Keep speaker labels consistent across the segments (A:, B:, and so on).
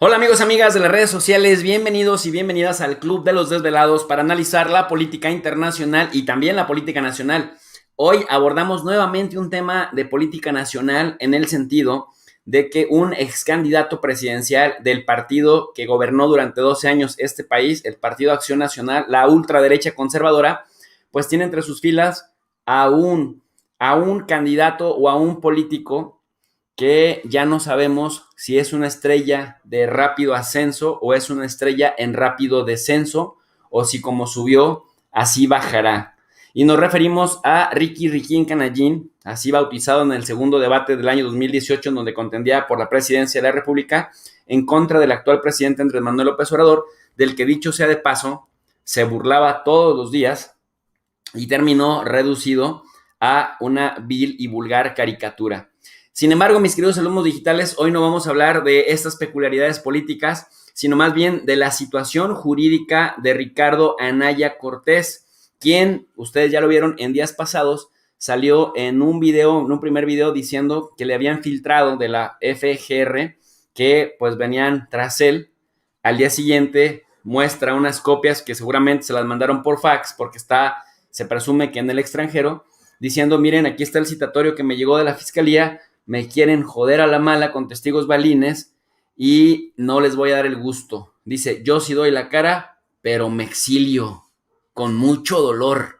A: Hola amigos, amigas de las redes sociales, bienvenidos y bienvenidas al Club de los Desvelados para analizar la política internacional y también la política nacional. Hoy abordamos nuevamente un tema de política nacional en el sentido de que un ex candidato presidencial del partido que gobernó durante 12 años este país, el Partido Acción Nacional, la ultraderecha conservadora, pues tiene entre sus filas a un candidato o a un político que ya no sabemos si es una estrella de rápido ascenso o es una estrella en rápido descenso, o si como subió, así bajará. Y nos referimos a Ricky Riquín Canallín, así bautizado en el segundo debate del año 2018, en donde contendía por la presidencia de la República en contra del actual presidente Andrés Manuel López Obrador, del que, dicho sea de paso, se burlaba todos los días y terminó reducido a una vil y vulgar caricatura. Sin embargo, mis queridos alumnos digitales, hoy no vamos a hablar de estas peculiaridades políticas, sino más bien de la situación jurídica de Ricardo Anaya Cortés, quien, ustedes ya lo vieron en días pasados, salió en un primer video diciendo que le habían filtrado de la FGR que pues venían tras él. Al día siguiente muestra unas copias que seguramente se las mandaron por fax porque se presume que en el extranjero, diciendo: miren, aquí está el citatorio que me llegó de la fiscalía, me quieren joder a la mala con testigos balines y no les voy a dar el gusto. Dice: yo sí doy la cara, pero me exilio con mucho dolor.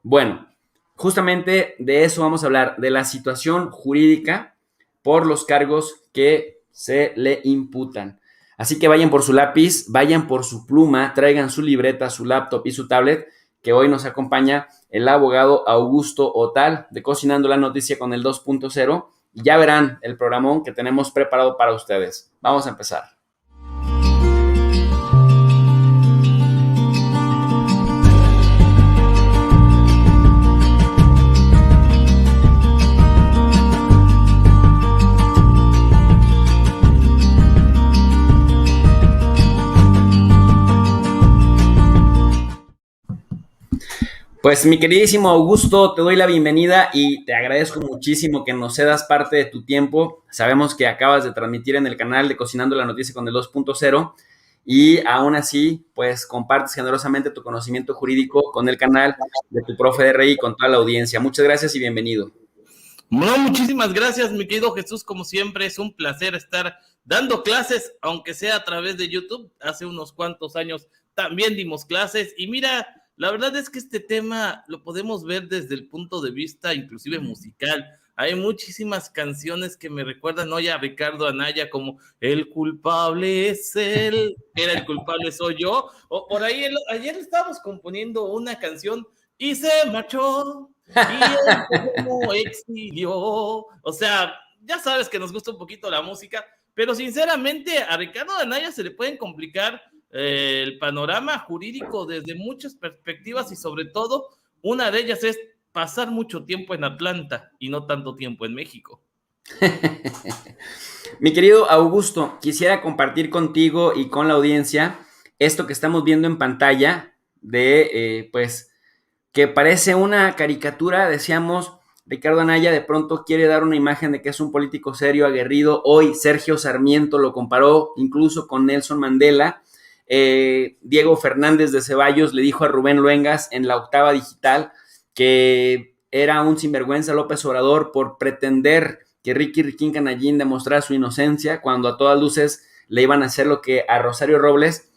A: Bueno, justamente de eso vamos a hablar, de la situación jurídica por los cargos que se le imputan. Así que vayan por su lápiz, vayan por su pluma, traigan su libreta, su laptop y su tablet, que hoy nos acompaña el abogado Augusto Otal de Cocinando la Noticia con el 2.0, y ya verán el programón que tenemos preparado para ustedes. Vamos a empezar. Pues mi queridísimo Augusto, te doy la bienvenida y te agradezco muchísimo que nos cedas parte de tu tiempo. Sabemos que acabas de transmitir en el canal de Cocinando la Noticia con el 2.0 y aún así, pues compartes generosamente tu conocimiento jurídico con el canal de tu profe de Rey y con toda la audiencia. Muchas gracias y bienvenido.
B: No, muchísimas gracias, mi querido Jesús. Como siempre, es un placer estar dando clases, aunque sea a través de YouTube. Hace unos cuantos años también dimos clases. Y mira, la verdad es que este tema lo podemos ver desde el punto de vista inclusive musical. Hay muchísimas canciones que me recuerdan hoy a Ricardo Anaya, como El culpable es él, era el culpable soy yo. O por ahí, ayer estábamos componiendo una canción y se marchó. Y él como exilio, o sea, ya sabes que nos gusta un poquito la música, pero sinceramente a Ricardo Anaya se le pueden complicar el panorama jurídico desde muchas perspectivas, y sobre todo una de ellas es pasar mucho tiempo en Atlanta y no tanto tiempo en México.
A: Mi querido Augusto, quisiera compartir contigo y con la audiencia esto que estamos viendo en pantalla pues que parece una caricatura. Decíamos, Ricardo Anaya de pronto quiere dar una imagen de que es un político serio, aguerrido. Hoy Sergio Sarmiento lo comparó incluso con Nelson Mandela. Diego Fernández de Ceballos le dijo a Rubén Luengas en la Octava Digital que era un sinvergüenza López Obrador por pretender que Ricky Riquín Canallín demostrara su inocencia cuando a todas luces le iban a hacer lo que a Rosario Robles.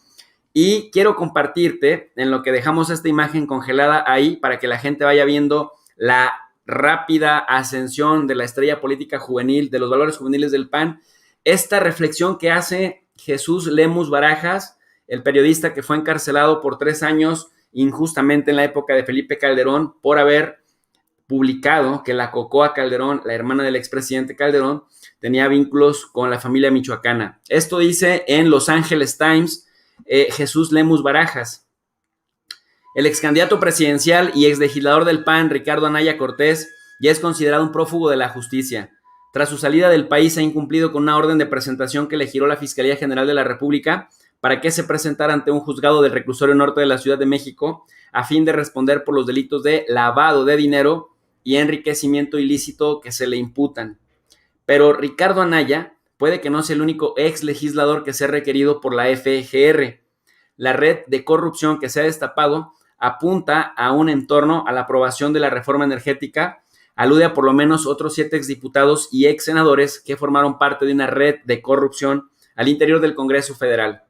A: Y quiero compartirte en lo que dejamos esta imagen congelada ahí para que la gente vaya viendo la rápida ascensión de la estrella política juvenil, de los valores juveniles del PAN, esta reflexión que hace Jesús Lemus Barajas, el periodista que fue encarcelado por 3 años injustamente en la época de Felipe Calderón por haber publicado que la Cocoa Calderón, la hermana del expresidente Calderón, tenía vínculos con la familia michoacana. Esto dice en Los Angeles Times Jesús Lemus Barajas. El ex candidato presidencial y ex legislador del PAN, Ricardo Anaya Cortés, ya es considerado un prófugo de la justicia. Tras su salida del país, ha incumplido con una orden de presentación que le giró la Fiscalía General de la República para que se presentara ante un juzgado del reclusorio norte de la Ciudad de México a fin de responder por los delitos de lavado de dinero y enriquecimiento ilícito que se le imputan. Pero Ricardo Anaya puede que no sea el único ex legislador que sea requerido por la FGR. La red de corrupción que se ha destapado apunta aún en torno a la aprobación de la reforma energética, alude a por lo menos otros 7 exdiputados y ex senadores que formaron parte de una red de corrupción al interior del Congreso Federal.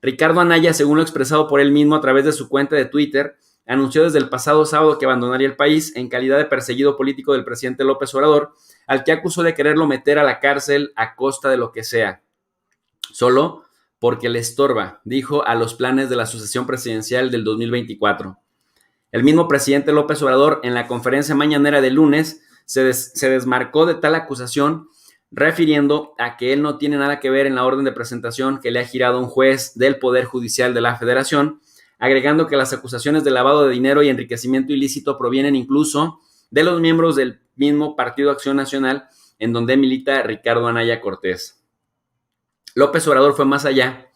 A: Ricardo Anaya, según lo expresado por él mismo a través de su cuenta de Twitter, anunció desde el pasado sábado que abandonaría el país en calidad de perseguido político del presidente López Obrador, al que acusó de quererlo meter a la cárcel a costa de lo que sea. Solo porque le estorba, dijo, a los planes de la sucesión presidencial del 2024. El mismo presidente López Obrador, en la conferencia mañanera del lunes, se desmarcó de tal acusación, refiriendo a que él no tiene nada que ver en la orden de presentación que le ha girado un juez del Poder Judicial de la Federación, agregando que las acusaciones de lavado de dinero y enriquecimiento ilícito provienen incluso de los miembros del mismo Partido Acción Nacional, en donde milita Ricardo Anaya Cortés. López Obrador fue más allá.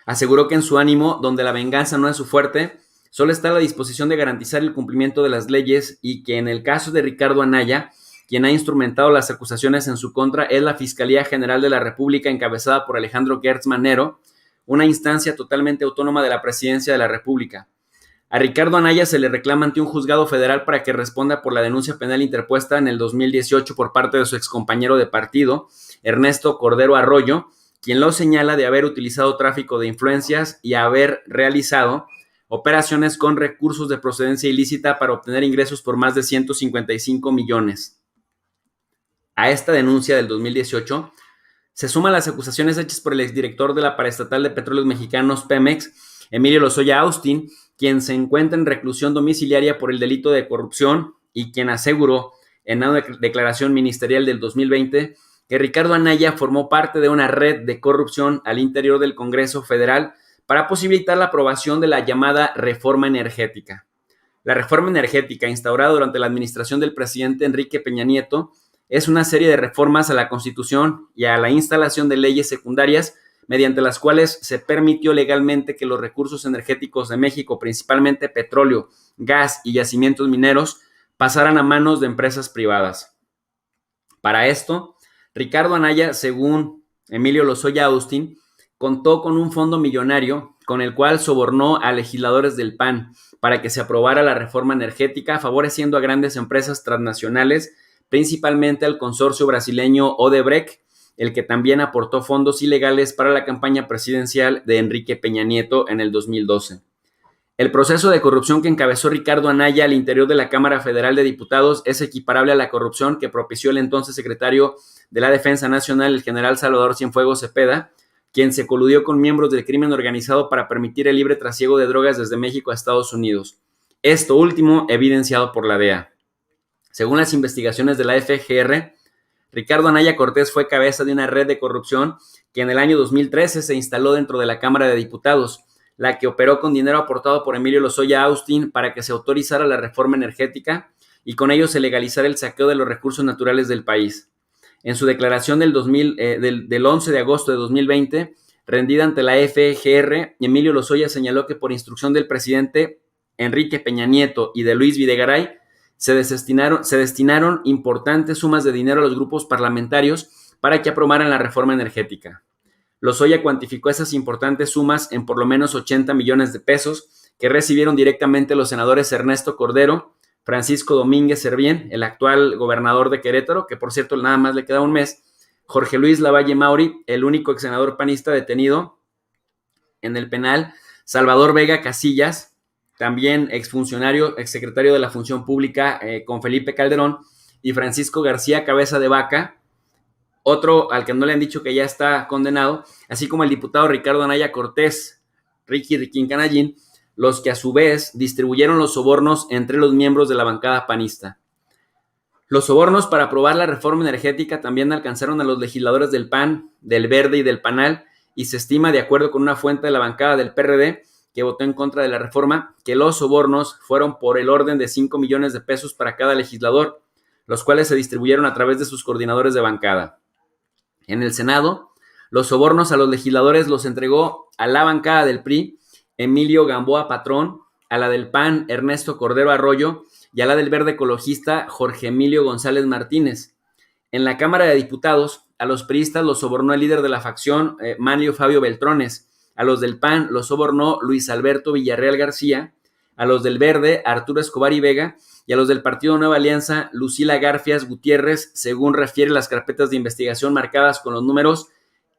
A: Aseguró que en su ánimo, donde la venganza no es su fuerte, solo está a la disposición de garantizar el cumplimiento de las leyes y que en el caso de Ricardo Anaya, quien ha instrumentado las acusaciones en su contra es la Fiscalía General de la República encabezada por Alejandro Gertz Manero, una instancia totalmente autónoma de la Presidencia de la República. A Ricardo Anaya se le reclama ante un juzgado federal para que responda por la denuncia penal interpuesta en el 2018 por parte de su excompañero de partido, Ernesto Cordero Arroyo, quien lo señala de haber utilizado tráfico de influencias y haber realizado operaciones con recursos de procedencia ilícita para obtener ingresos por más de 155 millones. A esta denuncia del 2018 se suman las acusaciones hechas por el exdirector de la Paraestatal de Petróleos Mexicanos, Pemex, Emilio Lozoya Austin, quien se encuentra en reclusión domiciliaria por el delito de corrupción y quien aseguró en una declaración ministerial del 2020 que Ricardo Anaya formó parte de una red de corrupción al interior del Congreso Federal para posibilitar la aprobación de la llamada reforma energética. La reforma energética, instaurada durante la administración del presidente Enrique Peña Nieto, es una serie de reformas a la Constitución y a la instalación de leyes secundarias mediante las cuales se permitió legalmente que los recursos energéticos de México, principalmente petróleo, gas y yacimientos mineros, pasaran a manos de empresas privadas. Para esto, Ricardo Anaya, según Emilio Lozoya Austin, contó con un fondo millonario con el cual sobornó a legisladores del PAN para que se aprobara la reforma energética, favoreciendo a grandes empresas transnacionales, principalmente al consorcio brasileño Odebrecht, el que también aportó fondos ilegales para la campaña presidencial de Enrique Peña Nieto en el 2012. El proceso de corrupción que encabezó Ricardo Anaya al interior de la Cámara Federal de Diputados es equiparable a la corrupción que propició el entonces secretario de la Defensa Nacional, el general Salvador Cienfuegos Cepeda, quien se coludió con miembros del crimen organizado para permitir el libre trasiego de drogas desde México a Estados Unidos. Esto último evidenciado por la DEA. Según las investigaciones de la FGR, Ricardo Anaya Cortés fue cabeza de una red de corrupción que en el año 2013 se instaló dentro de la Cámara de Diputados, la que operó con dinero aportado por Emilio Lozoya Austin para que se autorizara la reforma energética y con ello se legalizara el saqueo de los recursos naturales del país. En su declaración del 11 de agosto de 2020, rendida ante la FGR, Emilio Lozoya señaló que por instrucción del presidente Enrique Peña Nieto y de Luis Videgaray, se destinaron importantes sumas de dinero a los grupos parlamentarios para que aprobaran la reforma energética. Lozoya cuantificó esas importantes sumas en por lo menos 80 millones de pesos que recibieron directamente los senadores Ernesto Cordero, Francisco Domínguez Servién, el actual gobernador de Querétaro, que por cierto nada más le queda un mes, Jorge Luis Lavalle Mauri, el único ex senador panista detenido en el penal, Salvador Vega Casillas, también exfuncionario, exsecretario de la Función Pública con Felipe Calderón, y Francisco García Cabeza de Vaca, otro al que no le han dicho que ya está condenado, así como el diputado Ricardo Anaya Cortés, Ricky Riquín Canallín, los que a su vez distribuyeron los sobornos entre los miembros de la bancada panista. Los sobornos para aprobar la reforma energética también alcanzaron a los legisladores del PAN, del Verde y del PANAL, y se estima, de acuerdo con una fuente de la bancada del PRD, que votó en contra de la reforma, que los sobornos fueron por el orden de 5 millones de pesos para cada legislador, los cuales se distribuyeron a través de sus coordinadores de bancada. En el Senado, los sobornos a los legisladores los entregó a la bancada del PRI, Emilio Gamboa Patrón, a la del PAN, Ernesto Cordero Arroyo, y a la del Verde Ecologista, Jorge Emilio González Martínez. En la Cámara de Diputados, a los priistas los sobornó el líder de la facción, Manlio Fabio Beltrones. A los del PAN los sobornó Luis Alberto Villarreal García. A los del Verde, Arturo Escobar y Vega. Y a los del Partido Nueva Alianza, Lucila Garfias Gutiérrez, según refiere las carpetas de investigación marcadas con los números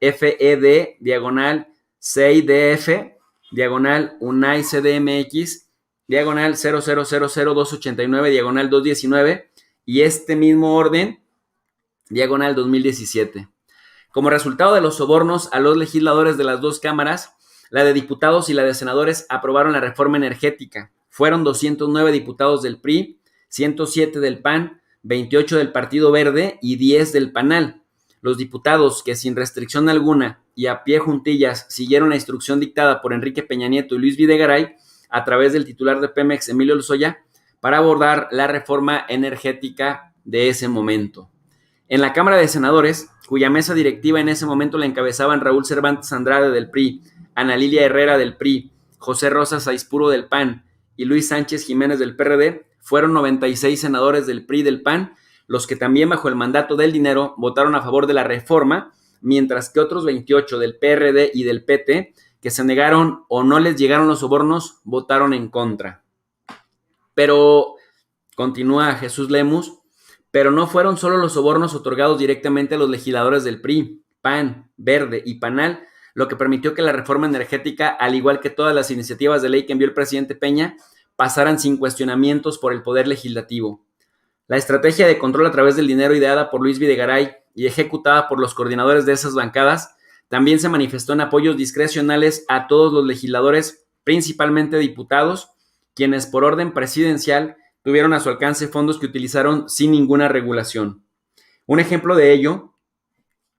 A: FED, diagonal 6DF, diagonal UNAI CDMX, diagonal 0000289, diagonal 219, y este mismo orden, diagonal 2017. Como resultado de los sobornos a los legisladores de las dos cámaras, la de diputados y la de senadores aprobaron la reforma energética. Fueron 209 diputados del PRI, 107 del PAN, 28 del Partido Verde y 10 del PANAL. Los diputados que sin restricción alguna y a pie juntillas siguieron la instrucción dictada por Enrique Peña Nieto y Luis Videgaray a través del titular de Pemex, Emilio Lozoya, para abordar la reforma energética de ese momento. En la Cámara de Senadores, cuya mesa directiva en ese momento la encabezaban Raúl Cervantes Andrade del PRI, Ana Lilia Herrera del PRI, José Rosa Saizpuro del PAN y Luis Sánchez Jiménez del PRD, fueron 96 senadores del PRI y del PAN los que también bajo el mandato del dinero votaron a favor de la reforma, mientras que otros 28 del PRD y del PT, que se negaron o no les llegaron los sobornos, votaron en contra. Pero, continúa Jesús Lemus, pero no fueron solo los sobornos otorgados directamente a los legisladores del PRI, PAN, Verde y PANAL, lo que permitió que la reforma energética, al igual que todas las iniciativas de ley que envió el presidente Peña, pasaran sin cuestionamientos por el Poder Legislativo. La estrategia de control a través del dinero ideada por Luis Videgaray y ejecutada por los coordinadores de esas bancadas también se manifestó en apoyos discrecionales a todos los legisladores, principalmente diputados, quienes por orden presidencial tuvieron a su alcance fondos que utilizaron sin ninguna regulación. Un ejemplo de ello,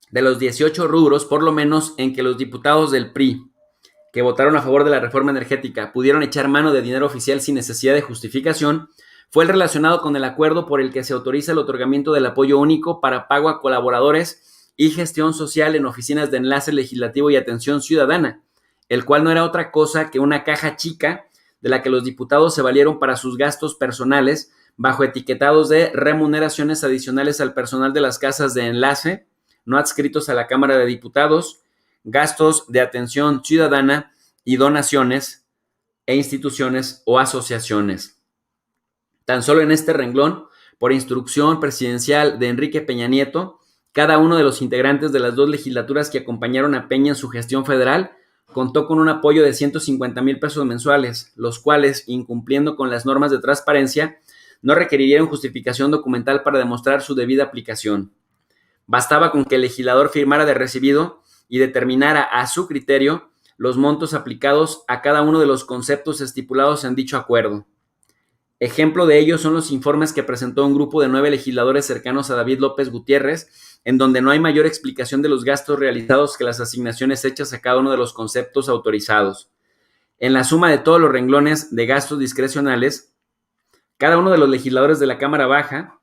A: de los 18 rubros, por lo menos, en que los diputados del PRI, que votaron a favor de la reforma energética, pudieron echar mano de dinero oficial sin necesidad de justificación, fue el relacionado con el acuerdo por el que se autoriza el otorgamiento del apoyo único para pago a colaboradores y gestión social en oficinas de enlace legislativo y atención ciudadana, el cual no era otra cosa que una caja chica de la que los diputados se valieron para sus gastos personales bajo etiquetados de remuneraciones adicionales al personal de las casas de enlace, no adscritos a la Cámara de Diputados, gastos de atención ciudadana y donaciones e instituciones o asociaciones. Tan solo en este renglón, por instrucción presidencial de Enrique Peña Nieto, cada uno de los integrantes de las dos legislaturas que acompañaron a Peña en su gestión federal contó con un apoyo de 150,000 pesos mensuales, los cuales, incumpliendo con las normas de transparencia, no requerirían justificación documental para demostrar su debida aplicación. Bastaba con que el legislador firmara de recibido y determinara a su criterio los montos aplicados a cada uno de los conceptos estipulados en dicho acuerdo. Ejemplo de ello son los informes que presentó un grupo de 9 legisladores cercanos a David López Gutiérrez, en donde no hay mayor explicación de los gastos realizados que las asignaciones hechas a cada uno de los conceptos autorizados. En la suma de todos los renglones de gastos discrecionales, cada uno de los legisladores de la Cámara Baja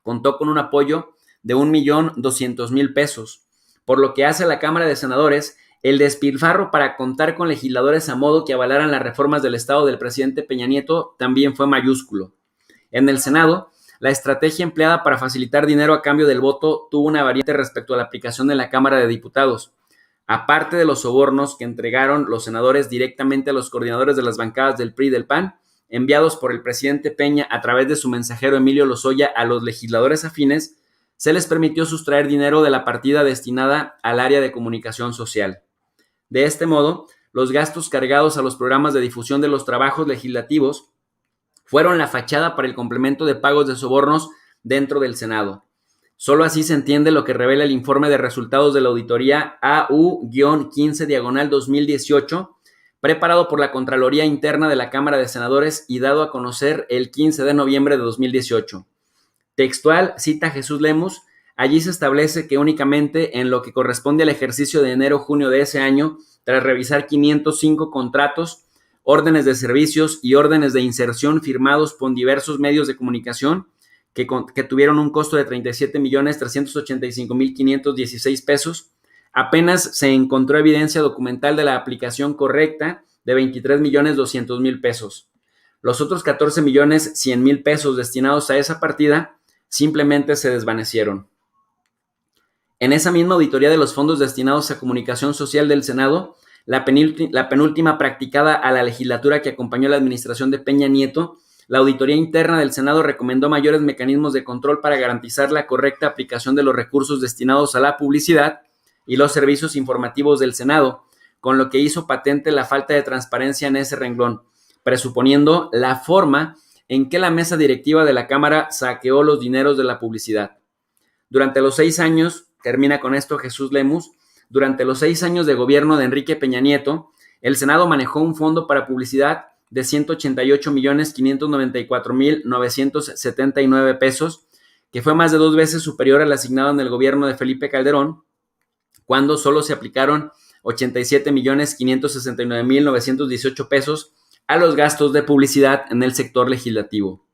A: contó con un apoyo de 1,200,000 pesos, por lo que hace a la Cámara de Senadores. El despilfarro para contar con legisladores a modo que avalaran las reformas del Estado del presidente Peña Nieto también fue mayúsculo. En el Senado, la estrategia empleada para facilitar dinero a cambio del voto tuvo una variante respecto a la aplicación de la Cámara de Diputados. Aparte de los sobornos que entregaron los senadores directamente a los coordinadores de las bancadas del PRI y del PAN, enviados por el presidente Peña a través de su mensajero Emilio Lozoya a los legisladores afines, se les permitió sustraer dinero de la partida destinada al área de comunicación social. De este modo, los gastos cargados a los programas de difusión de los trabajos legislativos fueron la fachada para el complemento de pagos de sobornos dentro del Senado. Solo así se entiende lo que revela el informe de resultados de la auditoría AU-15/2018, preparado por la Contraloría Interna de la Cámara de Senadores y dado a conocer el 15 de noviembre de 2018. Textual, cita Jesús Lemus. Allí se establece que únicamente en lo que corresponde al ejercicio de enero-junio de ese año, tras revisar 505 contratos, órdenes de servicios y órdenes de inserción firmados por diversos medios de comunicación que tuvieron un costo de 37,385,516 pesos, apenas se encontró evidencia documental de la aplicación correcta de 23,200,000 pesos. Los otros 14,100,000 pesos destinados a esa partida simplemente se desvanecieron. En esa misma auditoría de los fondos destinados a comunicación social del Senado, la penúltima practicada a la legislatura que acompañó la administración de Peña Nieto, la auditoría interna del Senado recomendó mayores mecanismos de control para garantizar la correcta aplicación de los recursos destinados a la publicidad y los servicios informativos del Senado, con lo que hizo patente la falta de transparencia en ese renglón, presuponiendo la forma en que la mesa directiva de la Cámara saqueó los dineros de la publicidad. Durante los 6 años, termina con esto Jesús Lemus, durante los 6 años de gobierno de Enrique Peña Nieto, el Senado manejó un fondo para publicidad de 188.594.979 pesos, que fue más de 2 veces superior al asignado en el gobierno de Felipe Calderón, cuando solo se aplicaron 87.569.918 pesos a los gastos de publicidad en el sector legislativo.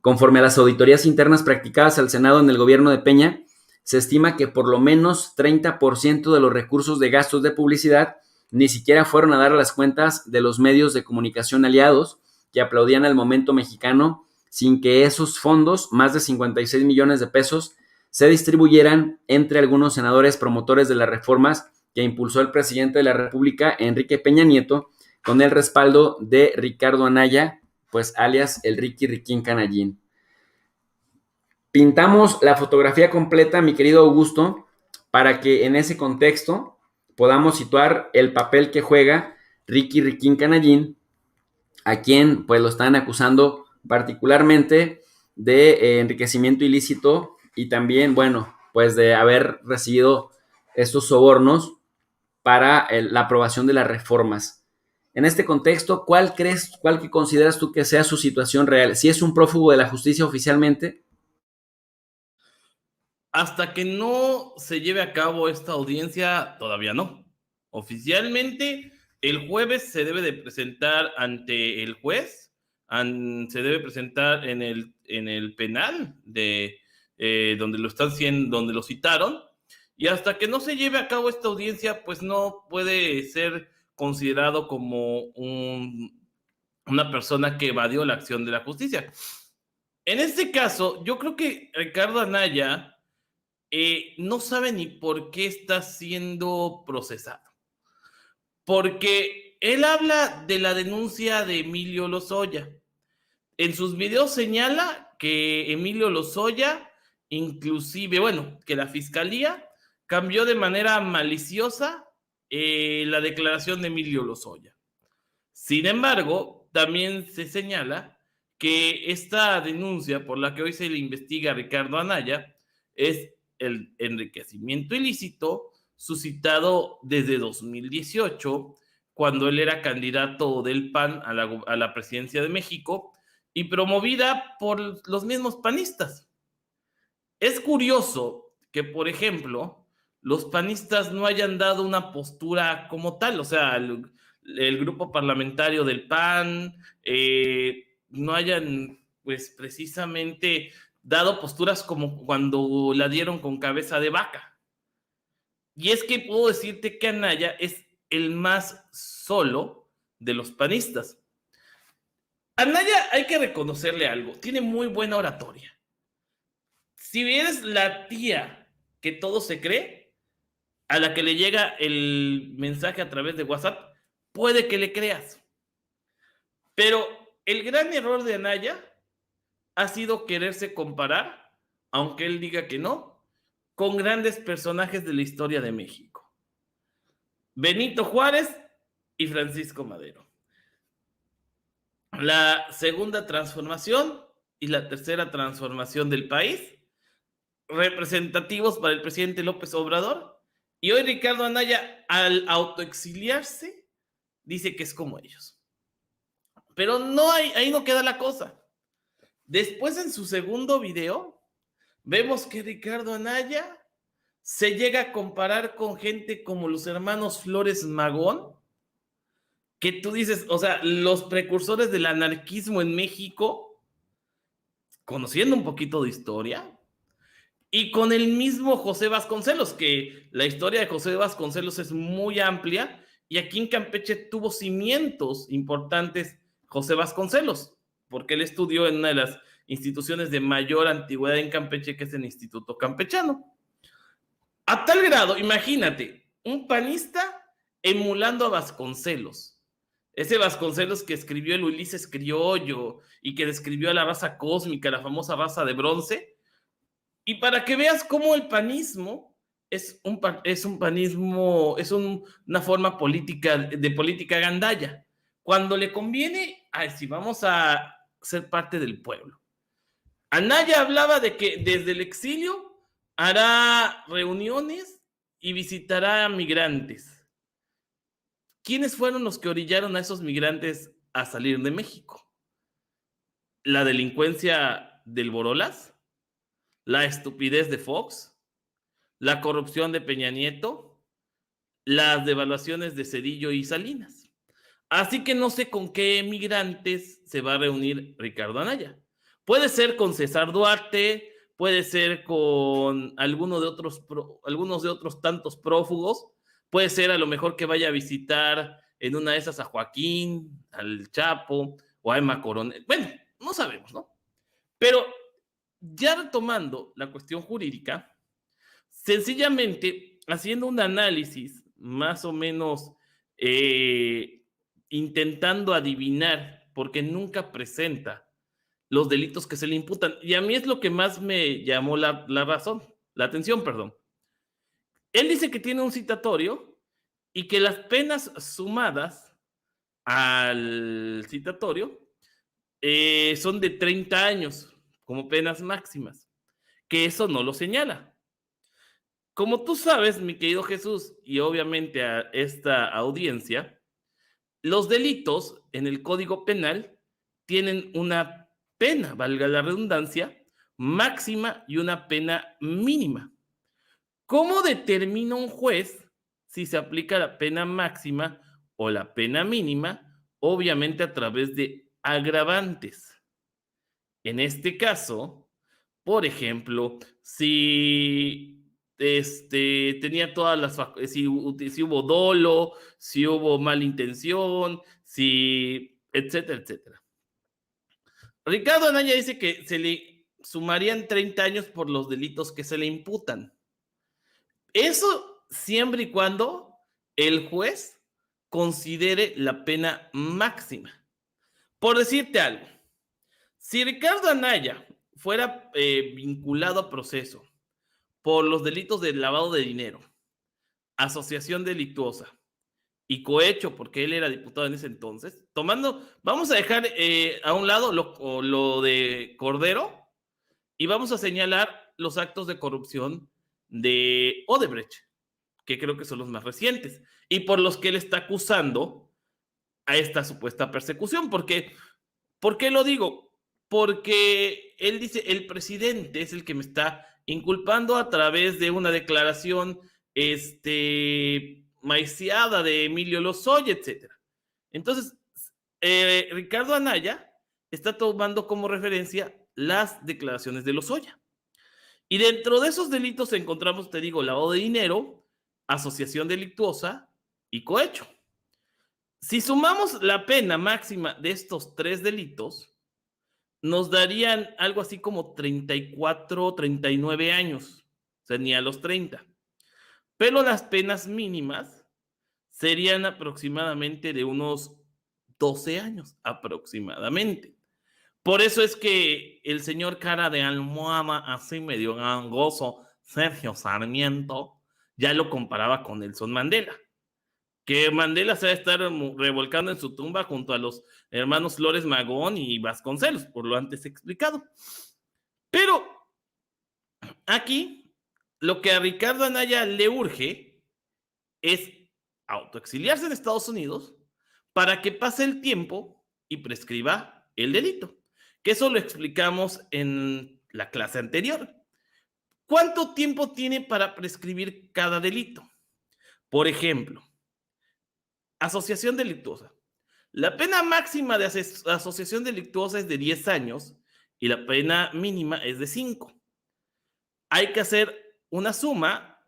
A: Conforme a las auditorías internas practicadas al Senado en el gobierno de Peña, se estima que por lo menos 30% de los recursos de gastos de publicidad ni siquiera fueron a dar a las cuentas de los medios de comunicación aliados que aplaudían al momento mexicano, sin que esos fondos, más de 56 millones de pesos, se distribuyeran entre algunos senadores promotores de las reformas que impulsó el presidente de la República, Enrique Peña Nieto, con el respaldo de Ricardo Anaya, pues alias el Ricky Riquín Canallín. Pintamos la fotografía completa, mi querido Augusto, para que en ese contexto podamos situar el papel que juega Ricky Riquín Canallín, a quien pues lo están acusando particularmente de enriquecimiento ilícito y también, bueno, pues de haber recibido estos sobornos para la aprobación de las reformas. En este contexto, ¿cuál que consideras tú que sea su situación real? ¿Si es un prófugo de la justicia oficialmente?
B: Hasta que no se lleve a cabo esta audiencia, todavía no. Oficialmente, el jueves se debe de presentar ante el juez, se debe presentar en el penal de donde lo están haciendo, donde lo citaron, y hasta que no se lleve a cabo esta audiencia, pues no puede ser considerado como una persona que evadió la acción de la justicia. En este caso, yo creo que Ricardo Anaya no sabe ni por qué está siendo procesado. Porque él habla de la denuncia de Emilio Lozoya. En sus videos señala que Emilio Lozoya, inclusive, bueno, que la fiscalía cambió de manera maliciosa la declaración de Emilio Lozoya. Sin embargo, también se señala que esta denuncia por la que hoy se le investiga a Ricardo Anaya es el enriquecimiento ilícito suscitado desde 2018, cuando él era candidato del PAN a la presidencia de México y promovida por los mismos panistas. Es curioso que, por ejemplo, los panistas no hayan dado una postura como tal, o sea, el grupo parlamentario del PAN no hayan, pues, precisamente dado posturas como cuando la dieron con Cabeza de Vaca. Y es que puedo decirte que Anaya es el más solo de los panistas. Anaya, hay que reconocerle algo, tiene muy buena oratoria. Si eres la tía que todo se cree, a la que le llega el mensaje a través de WhatsApp, puede que le creas. Pero el gran error de Anaya ha sido quererse comparar, aunque él diga que no, con grandes personajes de la historia de México. Benito Juárez y Francisco Madero. La segunda transformación y la tercera transformación del país, representativos para el presidente López Obrador, y hoy Ricardo Anaya, al autoexiliarse, dice que es como ellos. Pero no ahí no queda la cosa. Después, en su segundo video, vemos que Ricardo Anaya se llega a comparar con gente como los hermanos Flores Magón, que tú dices, o sea, los precursores del anarquismo en México, conociendo un poquito de historia, y con el mismo José Vasconcelos, que la historia de José Vasconcelos es muy amplia, y aquí en Campeche tuvo cimientos importantes José Vasconcelos, porque él estudió en una de las instituciones de mayor antigüedad en Campeche, que es el Instituto Campechano. A tal grado, imagínate, un panista emulando a Vasconcelos. Ese Vasconcelos que escribió el Ulises Criollo y que describió a la raza cósmica, la famosa raza de bronce. Y para que veas cómo el panismo es un panismo, una forma política, de política gandalla. Cuando le conviene, ay, si vamos a ser parte del pueblo. Anaya hablaba de que desde el exilio hará reuniones y visitará a migrantes. ¿Quiénes fueron los que orillaron a esos migrantes a salir de México? ¿La delincuencia del Borolas? ¿La estupidez de Fox? ¿La corrupción de Peña Nieto? ¿Las devaluaciones de Cedillo y Salinas? Así que no sé con qué migrantes se va a reunir Ricardo Anaya. Puede ser con César Duarte, puede ser con algunos de otros tantos prófugos, puede ser a lo mejor que vaya a visitar en una de esas a Joaquín, al Chapo o a Emma Coronel. Bueno, no sabemos, ¿no? Pero ya retomando la cuestión jurídica, sencillamente haciendo un análisis más o menos intentando adivinar, porque nunca presenta los delitos que se le imputan. Y a mí es lo que más me llamó la atención, perdón. Él dice que tiene un citatorio y que las penas sumadas al citatorio son de 30 años como penas máximas, que eso no lo señala. Como tú sabes, mi querido Jesús, y obviamente a esta audiencia, los delitos en el Código Penal tienen una pena, valga la redundancia, máxima y una pena mínima. ¿Cómo determina un juez si se aplica la pena máxima o la pena mínima? Obviamente a través de agravantes. En este caso, por ejemplo, si tenía todas si hubo dolo, si hubo mala intención, etcétera, etcétera. Ricardo Anaya dice que se le sumarían 30 años por los delitos que se le imputan. Eso siempre y cuando el juez considere la pena máxima. Por decirte algo, si Ricardo Anaya fuera vinculado a proceso por los delitos de lavado de dinero, asociación delictuosa y cohecho, porque él era diputado en ese entonces, vamos a dejar a un lado lo de Cordero y vamos a señalar los actos de corrupción de Odebrecht, que creo que son los más recientes, y por los que él está acusando a esta supuesta persecución. ¿Por qué lo digo? Porque él dice, el presidente es el que me está inculpando a través de una declaración maiciada de Emilio Lozoya, etcétera. Entonces, Ricardo Anaya está tomando como referencia las declaraciones de Lozoya. Y dentro de esos delitos encontramos, te digo, lavado de dinero, asociación delictuosa y cohecho. Si sumamos la pena máxima de estos tres delitos, nos darían algo así como 34, 39 años, o sea, ni a los 30. Pero las penas mínimas serían aproximadamente de unos 12 años, aproximadamente. Por eso es que el señor cara de almohada, así medio gangoso, Sergio Sarmiento, ya lo comparaba con Nelson Mandela. Que Mandela se va a estar revolcando en su tumba junto a los hermanos Flores Magón y Vasconcelos, por lo antes explicado. Pero aquí, lo que a Ricardo Anaya le urge es autoexiliarse en Estados Unidos para que pase el tiempo y prescriba el delito. Que eso lo explicamos en la clase anterior. ¿Cuánto tiempo tiene para prescribir cada delito? Por ejemplo, asociación delictuosa. La pena máxima de asociación delictuosa es de 10 años y la pena mínima es de 5. Hay que hacer una suma,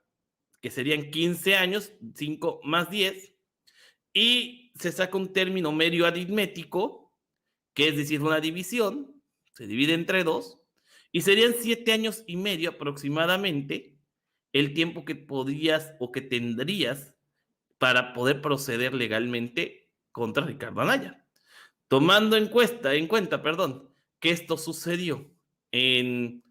B: que serían 15 años, 5 más 10, y se saca un término medio aritmético, que es decir, una división, se divide entre 2, y serían 7 años y medio aproximadamente el tiempo que podrías o que tendrías para poder proceder legalmente contra Ricardo Anaya. Tomando en cuenta, perdón, que esto sucedió en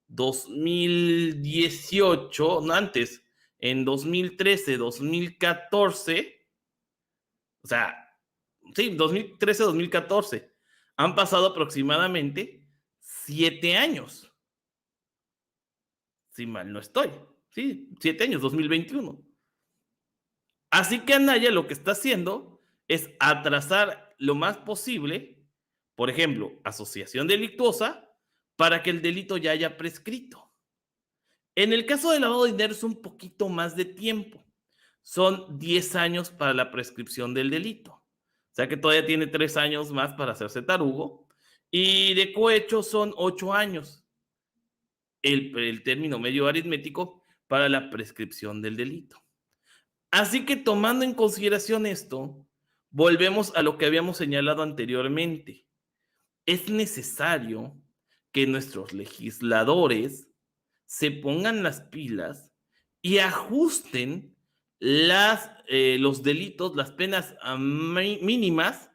B: 2018, no antes, en 2013, 2014, o sea, sí, 2013, 2014, han pasado aproximadamente 7 años, si mal no estoy, sí, 7 años, 2021. Así que Anaya lo que está haciendo es atrasar lo más posible, por ejemplo, asociación delictuosa, para que el delito ya haya prescrito. En el caso de lavado de dinero es un poquito más de tiempo. Son 10 años para la prescripción del delito. O sea que todavía tiene 3 años más para hacerse tarugo. Y de cohecho son 8 años el término medio aritmético para la prescripción del delito. Así que tomando en consideración esto, volvemos a lo que habíamos señalado anteriormente. Es necesario que nuestros legisladores se pongan las pilas y ajusten los delitos, las penas mínimas,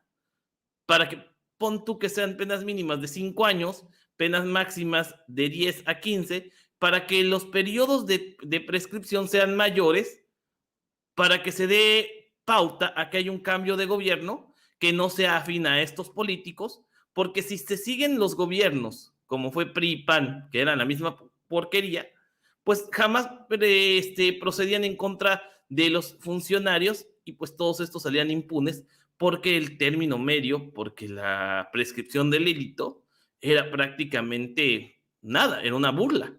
B: para que pon tú que sean penas mínimas de 5 años, penas máximas de 10 a 15, para que los periodos de prescripción sean mayores, para que se dé pauta a que haya un cambio de gobierno que no sea afín a estos políticos, porque si se siguen los gobiernos, como fue PRI y PAN, que eran la misma porquería, pues jamás procedían en contra de los funcionarios y pues todos estos salían impunes porque el término medio, porque la prescripción del delito era prácticamente nada, era una burla.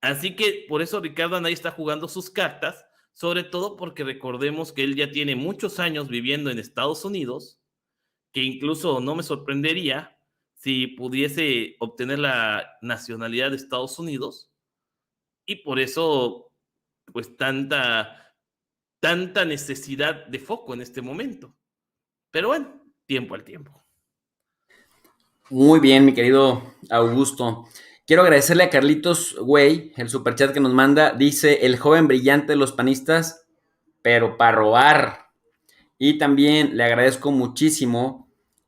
B: Así que por eso Ricardo Anaya está jugando sus cartas, sobre todo porque recordemos que él ya tiene muchos años viviendo en Estados Unidos, que incluso no me sorprendería si pudiese obtener la nacionalidad de Estados Unidos, y por eso, pues tanta necesidad de foco en este momento. Pero bueno, tiempo al tiempo.
A: Muy bien, mi querido Augusto. Quiero agradecerle a Carlitos Güey, el superchat que nos manda. Dice, el joven brillante de los panistas, pero para robar. Y también le agradezco muchísimo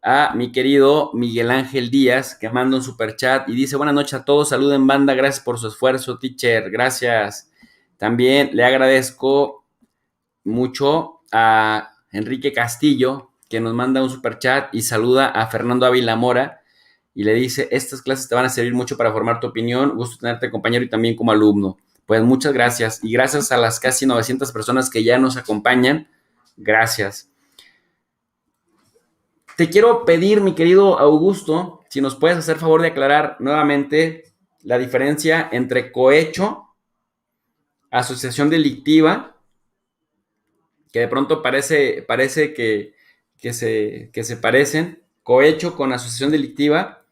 A: a mi querido Miguel Ángel Díaz, que manda un superchat y dice, buenas noches a todos, saluden banda, gracias por su esfuerzo, teacher, gracias. También le agradezco mucho a Enrique Castillo, que nos manda un superchat y saluda a Fernando Ávila Mora y le dice, estas clases te van a servir mucho para formar tu opinión, gusto tenerte compañero y también como alumno. Pues muchas gracias y gracias a las casi 900 personas que ya nos acompañan, gracias. Te quiero pedir, mi querido Augusto, si nos puedes hacer favor de aclarar nuevamente la diferencia entre cohecho, asociación delictiva, que de pronto parece que se parecen, cohecho con asociación delictiva,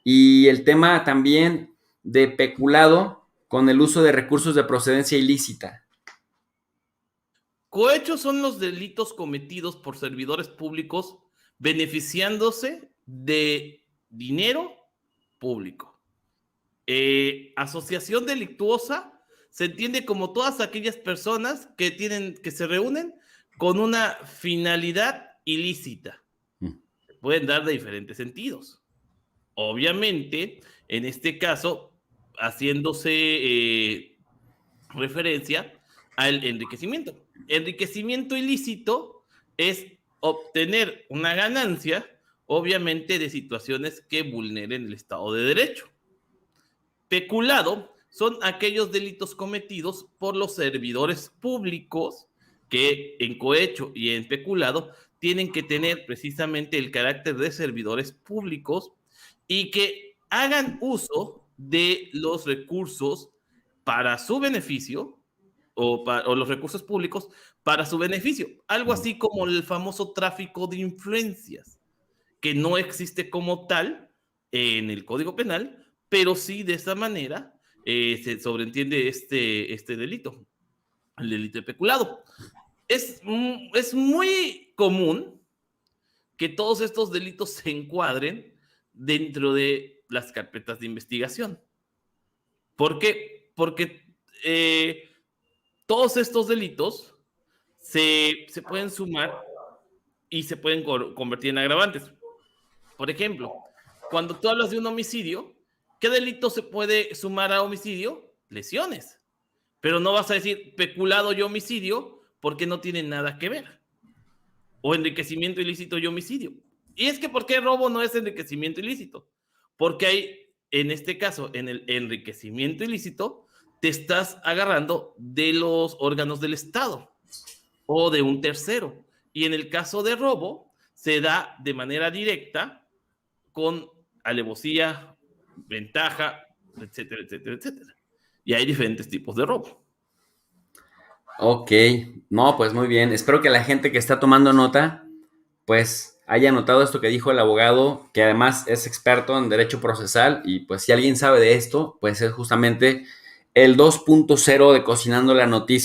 A: y el tema también de peculado con el uso de recursos de procedencia ilícita.
B: Cohechos son los delitos cometidos por servidores públicos beneficiándose de dinero público. Asociación delictuosa se entiende como todas aquellas personas que se reúnen con una finalidad ilícita. Pueden dar de diferentes sentidos. Obviamente, en este caso, haciéndose referencia al enriquecimiento. Enriquecimiento ilícito es obtener una ganancia, obviamente, de situaciones que vulneren el Estado de Derecho. Peculado son aquellos delitos cometidos por los servidores públicos que en cohecho y en peculado tienen que tener precisamente el carácter de servidores públicos y que hagan uso de los recursos para su beneficio o los recursos públicos para su beneficio. Algo así como el famoso tráfico de influencias, que no existe como tal en el Código Penal, pero sí de esa manera se sobreentiende este delito, el delito de peculado. Es muy común que todos estos delitos se encuadren dentro de las carpetas de investigación. ¿Por qué? Porque Todos estos delitos se pueden sumar y se pueden convertir en agravantes. Por ejemplo, cuando tú hablas de un homicidio, ¿qué delito se puede sumar a homicidio? Lesiones. Pero no vas a decir peculado y homicidio porque no tienen nada que ver. O enriquecimiento ilícito y homicidio. Y es que, ¿por qué robo no es enriquecimiento ilícito? Porque hay, en este caso, en el enriquecimiento ilícito, te estás agarrando de los órganos del Estado o de un tercero. Y en el caso de robo, se da de manera directa con alevosía, ventaja, etcétera, etcétera, etcétera. Y hay diferentes tipos de robo.
A: Ok, no, pues muy bien. Espero que la gente que está tomando nota, pues haya notado esto que dijo el abogado, que además es experto en derecho procesal y pues si alguien sabe de esto, pues es justamente el 2.0 de Cocinando la Noticia.